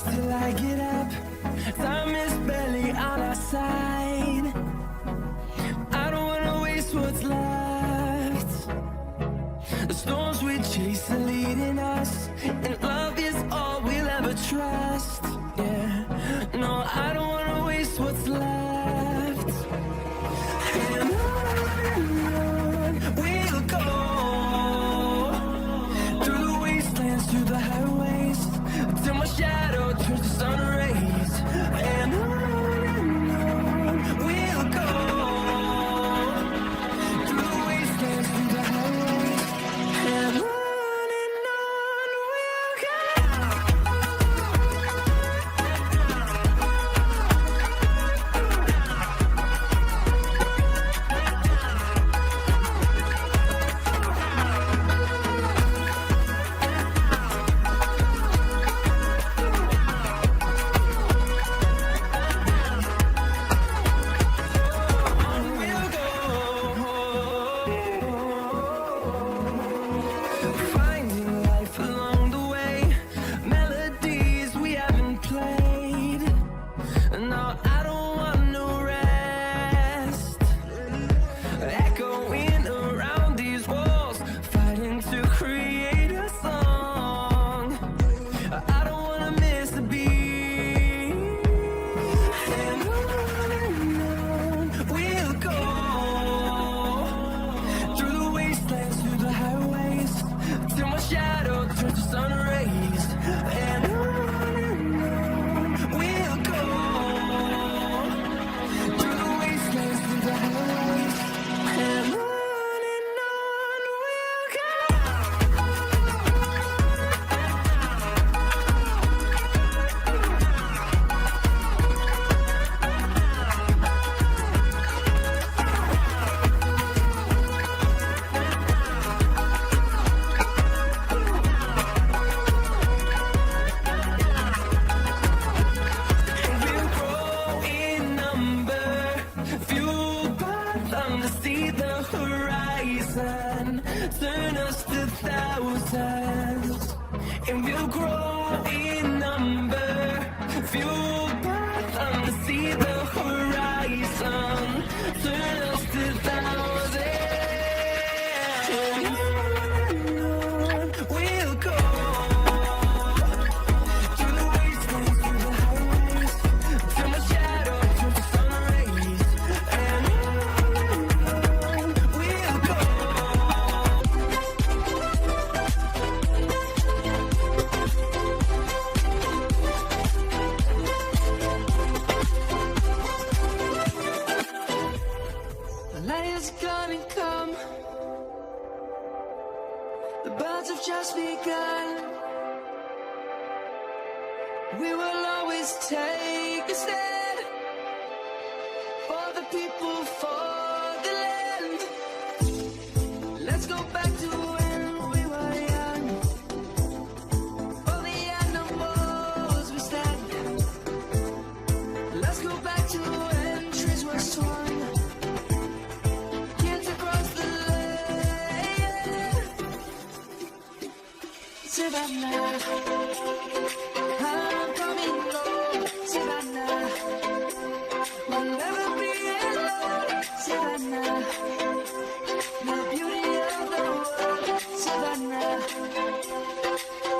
close till I get up. Time is barely on our side. I don't wanna waste what's left. The storms we chase are leading us, and love is all we'll ever trust. Yeah, no, I don't wanna waste what's left. And on we'll go, through the wastelands, through the highways, till my shadow turns to sun rays. And on we'll go, through the wastelands, through the highways, and on we'll go. Finding life along the way, melodies we haven't played. No, I don't want no rest. Echoing around these walls, fighting to create a song. I don't wanna miss a beat. And on we'll go, through the wastelands, through the highways, till my shadow turns to sun rays. And on we'll go, through the wastelands, through the highways, and on we'll go. We'll grow in number, fueled by them to see the horizon, turn us to thousands. And we'll grow in number, fueled by them to see the horizon, turn us to thousands. And on we'll go, through the wastelands, through the highways, till my shadow turns to sun rays. And on we'll go. The light is gonna come. The birds have just begun. We will always take a stand for the people, for the land. Let's go back to when we were young. For the animals we stand. Let's go back to when trees were swung. Kids across the land. Savannah, I'm coming home. Savannah, we'll never be alone. Savannah, the beauty of the world. Savannah,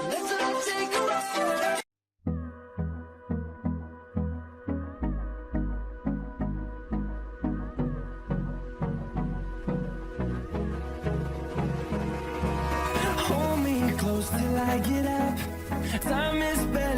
let's all take a ride. Hold me close till I get up. Time is barely